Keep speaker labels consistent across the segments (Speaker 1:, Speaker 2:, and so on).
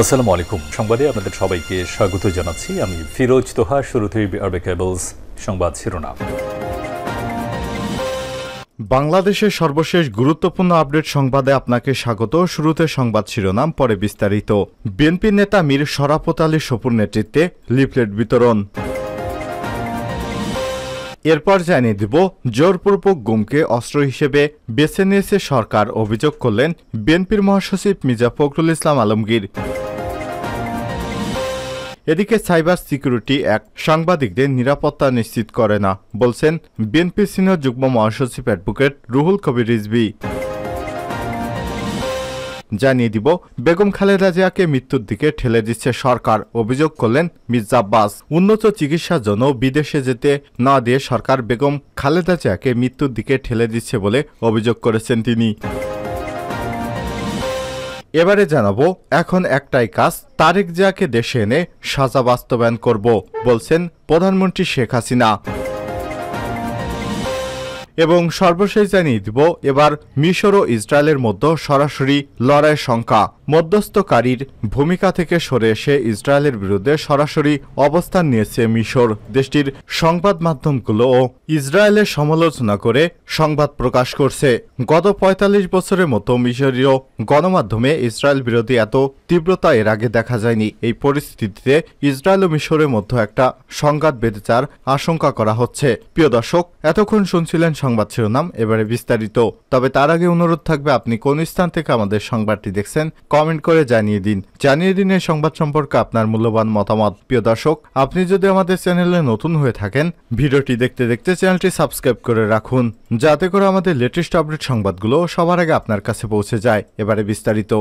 Speaker 1: আসসালামু আলাইকুম। সংবাদে আপনাদের সবাইকে স্বাগত জানাচ্ছি। আমি ফিরোজ তোহা। শুরুতেই আরবে কেবলস সংবাদ শিরোনাম।
Speaker 2: বাংলাদেশের সর্বশেষ গুরুত্বপূর্ণ আপডেট সংবাদে আপনাকে স্বাগত। শুরুতে সংবাদ শিরোনাম, পরে বিস্তারিত। বিএনপি নেতা মীর শরাফত আলী সপুর নেতৃত্বে লিফলেট বিতরণ। এরপর জানিয়ে দিব, জোরপূর্বক গুমকে অস্ত্র হিসেবে বেছে নিয়েছে সরকার, অভিযোগ করলেন বিএনপির মহাসচিব মির্জা ফখরুল ইসলাম আলমগীর। এদিকে সাইবার সিকিউরিটি অ্যাক্ট সাংবাদিকদের নিরাপত্তা নিশ্চিত করে না, বলছেন বিএনপি সিনিয়র যুগ্ম মহাসচিব অ্যাডভোকেট রুহুল কবির রিজভী। জানিয়ে দিব, বেগম খালেদা জিয়াকে মৃত্যুর দিকে ঠেলে দিচ্ছে সরকার, অভিযোগ করলেন মির্জা আব্বাস। উন্নত চিকিৎসার জন্য বিদেশে যেতে না দিয়ে সরকার বেগম খালেদা জিয়াকে মৃত্যুর দিকে ঠেলে দিচ্ছে বলে অভিযোগ করেছেন তিনি। এবারে জানাবো, এখন একটাই কাজ, তারেক জিয়াকে দেশে এনে সাজা বাস্তবায়ন করব, বলছেন প্রধানমন্ত্রী শেখ হাসিনা। এবং সর্বশেষ জানিয়ে দিব, এবার মিশর ও ইসরায়েলের মধ্যে সরাসরি লড়াইয়ের শঙ্কা। মধ্যস্থকারীর ভূমিকা থেকে সরে এসে ইসরায়েলের বিরুদ্ধে সরাসরি অবস্থান নিয়েছে মিশর। দেশটির সংবাদ মাধ্যমগুলোও ইসরায়েলের সমালোচনা করে সংবাদ প্রকাশ করছে। গত ৪৫ বছরের মতো মিশরীয় গণমাধ্যমে ইসরায়েল বিরোধী এত তীব্রতা এর আগে দেখা যায়নি। এই পরিস্থিতিতে ইসরায়েল ও মিশরের মধ্যে একটা সংঘাত বেঁধে যাওয়ার আশঙ্কা করা হচ্ছে। প্রিয় দর্শক, এতক্ষণ শুনছিলেন সংবাদ শিরোনাম, এবারে বিস্তারিত। তবে তার আগে অনুরোধ থাকবে, আপনি কোন স্থান থেকে আমাদের সংবাদটি দেখছেন কমেন্ট করে জানিয়ে দিন এই সংবাদ সম্পর্কে আপনার মূল্যবান মতামত। প্রিয় দর্শক, আপনি যদি আমাদের চ্যানেলে নতুন হয়ে থাকেন, ভিডিওটি দেখতে দেখতে চ্যানেলটি সাবস্ক্রাইব করে রাখুন, যাতে করে আমাদের লেটেস্ট আপডেট সংবাদগুলো সবার আগে আপনার কাছে পৌঁছে যায়। এবারে বিস্তারিত।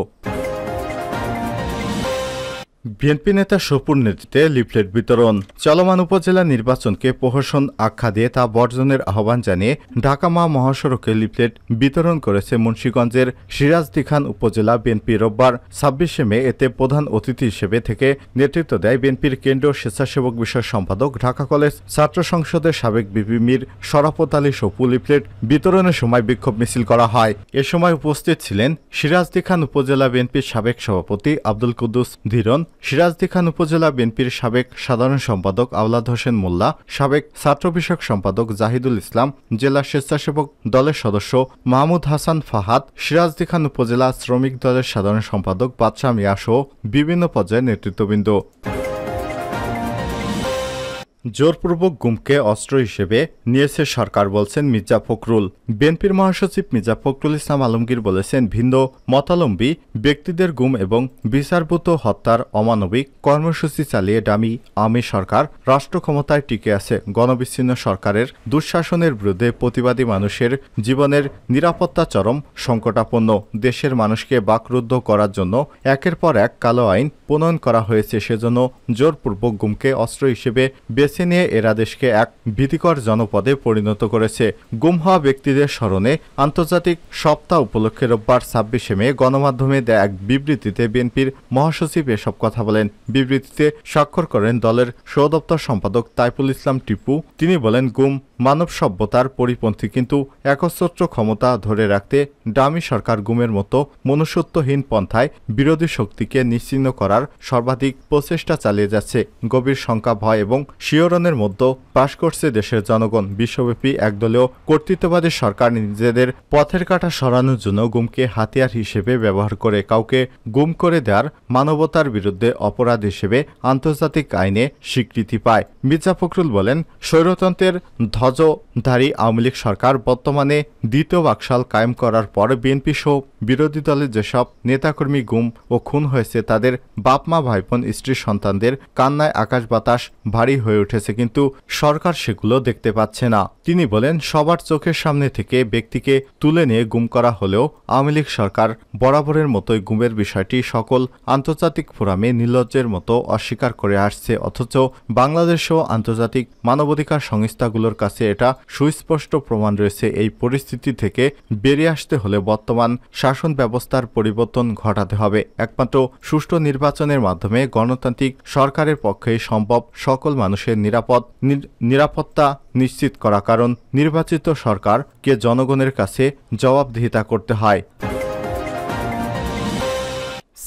Speaker 2: বিএনপি নেতা সপুর নেতৃত্বে লিফলেট বিতরণ। চলমান উপজেলা নির্বাচনকে প্রহসন আখ্যা দিয়ে তা বর্জনের আহ্বান জানিয়ে ঢাকা মহাসড়কে লিফলেট বিতরণ করেছে মুন্সিগঞ্জের সিরাজদি খান উপজেলা বিএনপি রোববার ২৬শে মে। এতে প্রধান অতিথি হিসেবে থেকে নেতৃত্ব দেয় বিএনপির কেন্দ্রীয় স্বেচ্ছাসেবক বিষয়ক সম্পাদক, ঢাকা কলেজ ছাত্র সংসদের সাবেক ভিপি মীর শরাফত আলী সপু। লিফলেট বিতরণের সময় বিক্ষোভ মিছিল করা হয়। এ সময় উপস্থিত ছিলেন সিরাজদি খান উপজেলা বিএনপির সাবেক সভাপতি আব্দুল কুদ্দুস ধীরন, সিরাজদি খান উপজেলা বিএনপির সাবেক সাধারণ সম্পাদক আওলাদ হোসেন মোল্লা, সাবেক ছাত্র বিষয়ক সম্পাদক জাহিদুল ইসলাম, জেলা স্বেচ্ছাসেবক দলের সদস্য মাহমুদ হাসান ফাহাদ, সিরাজদি খান উপজেলা শ্রমিক দলের সাধারণ সম্পাদক বাদশাহ মিয়া সহ বিভিন্ন পর্যায়ের নেতৃত্ববৃন্দ। জোরপূর্বক গুমকে অস্ত্র হিসেবে নিয়েছে সরকার, বলছেন মির্জা ফখরুল। বিএনপির মহাসচিব মির্জা ফখরুল ইসলাম আলমগীর বলেছেন, ভিন্ন মতাবলম্বী ব্যক্তিদের গুম এবং বিচারভূত হত্যার অমানবিক কর্মসূচি চালিয়ে ডামি আওয়ামী সরকার রাষ্ট্র ক্ষমতায় টিকে আছে। গণবিচ্ছিন্ন সরকারের দুঃশাসনের বিরুদ্ধে প্রতিবাদী মানুষের জীবনের নিরাপত্তা চরম সংকটাপন্ন। দেশের মানুষকে বাকরুদ্ধ করার জন্য একের পর এক কালো আইন প্রণয়ন করা হয়েছে। সেজন্য জোরপূর্বক গুমকে অস্ত্র হিসেবে বেছে নিয়ে এরা দেশকে এক ভীতিকর জনপদে পরিণত করেছে। গুম হওয়া ব্যক্তিদের স্মরণে আন্তর্জাতিক সপ্তাহ উপলক্ষে রোববার ২৬শে মে গণমাধ্যমে দেয়া এক বিবৃতিতে বিএনপির মহাসচিব এসব কথা বলেন। বিবৃতিতে স্বাক্ষর করেন দলের সহদপ্তর সম্পাদক তাইফুল ইসলাম টিপু। তিনি বলেন, গুম মানব সভ্যতার পরিপন্থী, কিন্তু একচ্ছত্র ক্ষমতা ধরে রাখতে ডামি সরকার গুমের মতো মনুষ্যত্বহীন পন্থায় বিরোধী শক্তিকে নিশ্চিহ্ন করার সর্বাধিক প্রচেষ্টা চালিয়ে যাচ্ছে। গভীর শঙ্কা, ভয় এবং শিহরণের মধ্যে বাস করছে দেশের জনগণ। বিশ্বব্যাপী একদলীয় কর্তৃত্ববাদী সরকার নিজেদের পথের কাঁটা সরানোর জন্য গুমকে হাতিয়ার হিসেবে ব্যবহার করে। কাউকে গুম করে দেওয়ার মানবতার বিরুদ্ধে অপরাধ হিসেবে আন্তর্জাতিক আইনে স্বীকৃতি পায়। মির্জা ফখরুল বলেন, স্বৈরতন্ত্রের ধ্বজধারী আওয়ামী লীগ সরকার বর্তমানে দ্বিতীয় বাকশাল কায়েম করার পর বিএনপি সহ বিরোধী দলের যেসব নেতাকর্মী গুম ও খুন হয়েছে, তাদের বাপ মা, ভাইবোন, স্ত্রী, সন্তানদের কান্নায় আকাশ বাতাস ভারী হয়ে উঠেছে, কিন্তু সরকার সেগুলো দেখতে পাচ্ছে না। তিনি বলেন, সবার চোখের সামনে থেকে ব্যক্তিকে তুলে নিয়ে গুম করা হলেও আওয়ামী লীগ সরকার বরাবরের মতোই গুমের বিষয়টি সকল আন্তর্জাতিক ফোরামে নির্লজ্জের মতো অস্বীকার করে আসছে। অথচ বাংলাদেশ ও আন্তর্জাতিক মানবাধিকার সংস্থাগুলোর কাছে এটা সুস্পষ্ট প্রমাণ রয়েছে। এই পরিস্থিতি থেকে বেরিয়ে আসতে হলে বর্তমান শাসন ব্যবস্থার পরিবর্তন ঘটাতে হবে। একমাত্র সুষ্ঠু নির্বাচনের মাধ্যমে গণতান্ত্রিক সরকারের পক্ষেই সম্ভব সকল মানুষের নিরাপত্তা নিশ্চিত করা, কারণ নির্বাচিত সরকারকে জনগণের কাছে জবাবদিহিতা করতে হয়।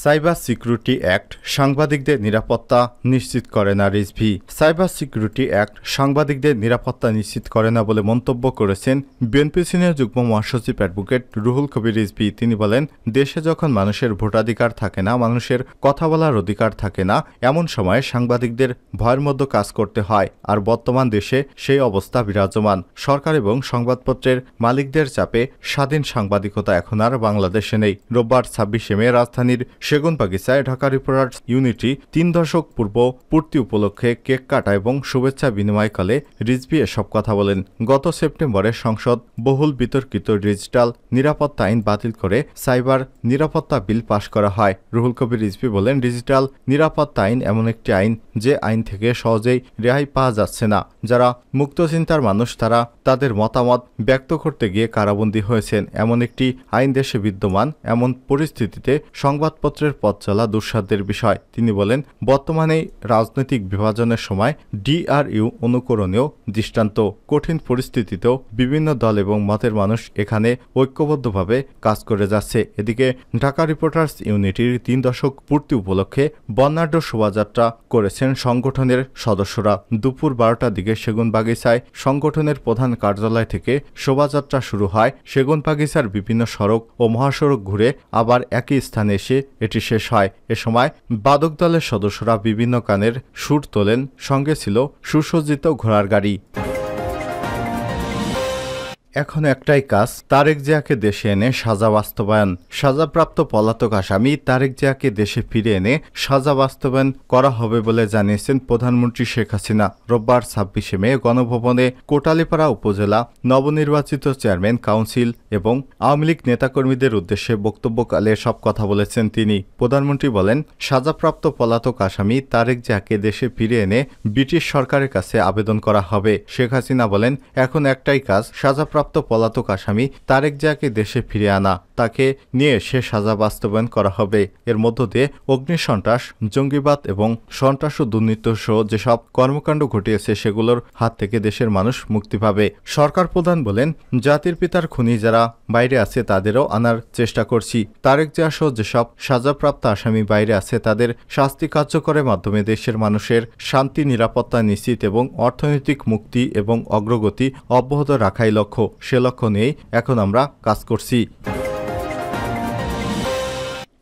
Speaker 2: সাইবার সিকিউরিটি অ্যাক্ট সাংবাদিকদের নিরাপত্তা নিশ্চিত করে না রিজভী। সাইবার সিকিউরিটি অ্যাক্ট সাংবাদিকদের নিরাপত্তা নিশ্চিত করে না বলে মন্তব্য করেছেন বিএনপি সিনিয়র যুগ্ম মহাসচিব অ্যাডভোকেট রুহুল কবির রিজভী। তিনি বলেন, দেশে যখন মানুষের ভোটাধিকার থাকে না, মানুষের কথা বলার অধিকার থাকে না, এমন সময়ে সাংবাদিকদের ভয়ের মধ্যে কাজ করতে হয়। আর বর্তমান দেশে সেই অবস্থা বিরাজমান। সরকার এবং সংবাদপত্রের মালিকদের চাপে স্বাধীন সাংবাদিকতা এখন আর বাংলাদেশে নেই। রোববার 26শে মে রাজধানীর সেগুনবাগিচায় ঢাকা রিপোর্টার্স ইউনিটি 3 দশক পূর্ব পূর্তি উপলক্ষে কেক কাটা এবং শুভেচ্ছা বিনিময়কালে রিজভী এসব কথা বলেন। গত সেপ্টেম্বরে সংসদ বহুল বিতর্কিত ডিজিটাল নিরাপত্তা আইন বাতিল করে সাইবার নিরাপত্তা বিল পাশ করা হয়। রুহুল কবির রিজভী বলেন, ডিজিটাল নিরাপত্তা আইন এমন একটি আইন যে আইন থেকে সহজেই রেহাই পাওয়া যাচ্ছে না। যারা মুক্ত চিন্তার মানুষ তারা তাদের মতামত ব্যক্ত করতে গিয়ে কারাবন্দী হয়েছেন। এমন একটি আইন দেশে বিদ্যমান। এমন পরিস্থিতিতে সংবাদপত্রের পথ চলা দুঃসাধ্যের বিষয়। তিনি বলেন, বর্তমানে রাজনৈতিক বিভাজনের সময় ডিআরইউ অনুকরণীয় দৃষ্টান্ত। কঠিন পরিস্থিতিতেও বিভিন্ন দল এবং মতের মানুষ এখানে ঐক্যবদ্ধভাবে কাজ করে যাচ্ছে। এদিকে ঢাকা রিপোর্টার্স ইউনিটির 3 দশক পূর্তি উপলক্ষে বর্ণাঢ্য শোভাযাত্রা করেছেন সংগঠনের সদস্যরা। দুপুর 12টার দিকে সেগুনবাগিচায় সংগঠনের প্রধান কার্যালয় থেকে শোভাযাত্রা শুরু হয়। সেগুনবাগিচার বিভিন্ন সড়ক ও মহাসড়ক ঘুরে আবার একই স্থানে এসে এটি শেষ হয়। এ সময় বাদক দলের সদস্যরা বিভিন্ন গানের সুর তোলেন। সঙ্গে ছিল সুসজ্জিত ঘোড়ার গাড়ি। এখন একটাই কাজ, তারেক জিয়াকে দেশে এনে সাজা বাস্তবায়ন। সাজাপ্রাপ্ত পলাতক আসামি তারেক জিয়াকে দেশে ফিরে এনে সাজা বাস্তবায়ন করা হবে বলে জানিয়েছেন প্রধানমন্ত্রী শেখ হাসিনা। রোববার 26শে মে গণভবনে কোটালীপাড়া উপজেলা নবনির্বাচিত চেয়ারম্যান, কাউন্সিল এবং আওয়ামী লীগ নেতাকর্মীদের উদ্দেশ্যে বক্তব্যকালে সব কথা বলেছেন তিনি। প্রধানমন্ত্রী বলেন, সাজাপ্রাপ্ত পলাতক আসামি তারেক জিয়াকে দেশে ফিরে এনে ব্রিটিশ সরকারের কাছে আবেদন করা হবে। শেখ হাসিনা বলেন, এখন একটাই কাজ, সাজাপ্রাপ্ত পলাতক আসামি তারেক জিয়াকে দেশে ফিরে আনা, তাকে নিয়ে সে সাজা বাস্তবায়ন করা হবে। এর মধ্য দিয়ে অগ্নিসন্ত্রাস, জঙ্গিবাদ এবং সন্ত্রাস ও দুর্নীতি সহ যেসব কর্মকাণ্ড ঘটিয়েছে সেগুলোর হাত থেকে দেশের মানুষ মুক্তি পাবে। সরকার প্রধান বলেন, জাতির পিতার খুনি যারা বাইরে আছে তাদেরও আনার চেষ্টা করছি। তারেক জিয়া সহ যেসব সাজাপ্রাপ্ত আসামি বাইরে আছে তাদের শাস্তি কার্যকরের মাধ্যমে দেশের মানুষের শান্তি, নিরাপত্তা নিশ্চিত এবং অর্থনৈতিক মুক্তি এবং অগ্রগতি অব্যাহত রাখাই লক্ষ্য। সে লক্ষ্য নিয়েই এখন আমরা কাজ করছি।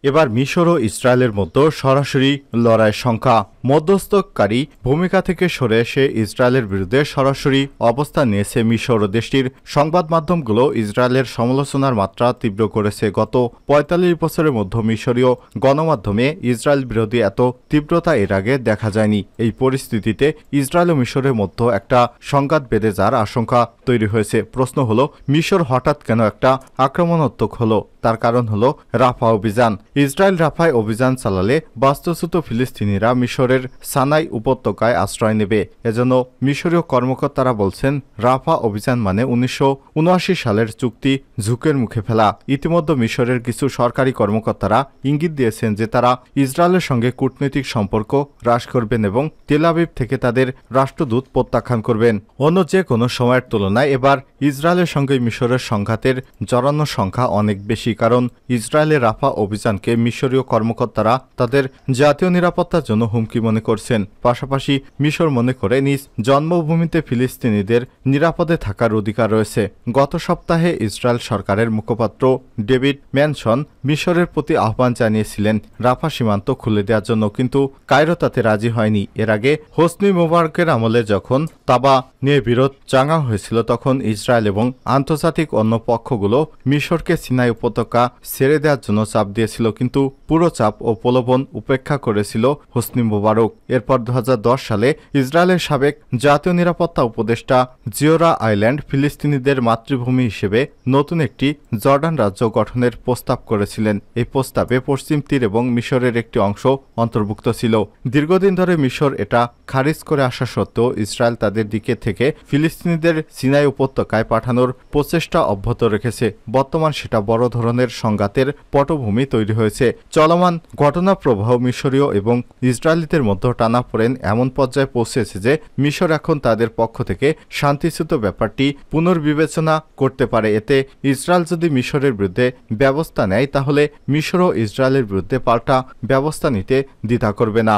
Speaker 2: এবার মিশর ও ইসরায়েলের মধ্যে সরাসরি লড়াইয়ের সংখ্যা। মধ্যস্থকারী ভূমিকা থেকে সরে এসে ইসরায়েলের বিরুদ্ধে সরাসরি অবস্থান নিয়েছে মিশর। দেশটির সংবাদ মাধ্যমগুলো ইসরায়েলের সমালোচনার মাত্রা তীব্র করেছে। গত ৪৫ বছরের মধ্যে মিশরীয় গণমাধ্যমে ইসরায়েল বিরোধী এত তীব্রতা এর আগে দেখা যায়নি। এই পরিস্থিতিতে ইসরায়েল ও মিশরের মধ্যে একটা সংঘাত বেঁধে যাওয়ার আশঙ্কা তৈরি হয়েছে। প্রশ্ন হলো, মিশর হঠাৎ কেন একটা আক্রমণাত্মক হলো? তার কারণ হলো রাফা অভিযান। ইসরায়েল রাফায় অভিযান চালালে বাস্তুচ্যুত ফিলিস্তিনিরা মিশরের সানাই উপত্যকায় আশ্রয় নেবে। এজন্য মিশরীয় কর্মকর্তারা বলছেন, রাফা অভিযান মানে ১৯৭৯ সালের চুক্তি ঝুঁকের মুখে ফেলা। ইতিমধ্যে মিশরের কিছু সরকারি কর্মকর্তারা ইঙ্গিত দিয়েছেন যে তারা ইসরায়েলের সঙ্গে কূটনৈতিক সম্পর্ক হ্রাস করবেন এবং তেল আবিব থেকে তাদের রাষ্ট্রদূত প্রত্যাখ্যান করবেন। অন্য যে কোনো সময়ের তুলনায় এবার ইসরায়েলের সঙ্গে মিশরের সংঘাতের জড়ানোর সংখ্যা অনেক বেশি। কারণ ইসরায়েলের রাফা অভিযানকে মিশরীয় কর্মকর্তারা তাদের জাতীয় নিরাপত্তার জন্য হুমকি মনে করছেন। পাশাপাশি মিশর মনে করে নিজ জন্মভূমিতে ফিলিস্তিনিদের নিরাপদে থাকার অধিকার রয়েছে। গত সপ্তাহে ইসরায়েল সরকারের মুখপাত্র ডেভিড ম্যানসন মিশরের প্রতি আহ্বান জানিয়েছিলেন রাফা সীমান্ত খুলে দেওয়ার জন্য, কিন্তু কায়রো তাতে রাজি হয়নি। এর আগে হোসনি মোবারকের আমলে যখন তাবা নিয়ে বিরোধ চাঙ্গা হয়েছিল তখন ইসরায়েল এবং আন্তর্জাতিক অন্য পক্ষগুলো মিশরকে সিনাই উপত্যকা ছেড়ে দেওয়ার জন্য চাপ দিয়েছিল, কিন্তু পুরো চাপ ও প্রলোভন উপেক্ষা করেছিল হোসনি মোবারক। এরপর ২০১০ সালে ইসরায়েলের সাবেক জাতীয় নিরাপত্তা উপদেষ্টা জিওরা আইল্যান্ড ফিলিস্তিনিদের মাতৃভূমি হিসেবে নতুন একটি জর্ডান রাজ্য গঠনের প্রস্তাব করেছিলেন। এই প্রস্তাবে পশ্চিম তীর এবং মিশরের একটি অংশ অন্তর্ভুক্ত ছিল। দীর্ঘদিন ধরে মিশর এটা খারিজ করে আসা সত্ত্বেও ইসরায়েল তাদের দিকে থেকে ফিলিস্তিনিদের সিনাই উপত্যকায় পাঠানোর প্রচেষ্টা অব্যাহত রেখেছে। বর্তমান সেটা বড় ধরনের সংঘাতের পটভূমি তৈরি হয়েছে। চলমান ঘটনা প্রবাহ মিশরীয় এবং ইসরায়েলিতে জামাতের মধ্যে টানাপোড়েন এমন পর্যায়ে পৌঁছেছে যে মিশর এখন তাদের পক্ষ থেকে শান্তিচ্যুত ব্যাপারটি পুনর্বিবেচনা করতে পারে। এতে ইসরায়েল যদি মিশরের বিরুদ্ধে ব্যবস্থা নেয় তাহলে মিশরও ইসরায়েলের বিরুদ্ধে পাল্টা ব্যবস্থা নিতে দ্বিধা করবে না।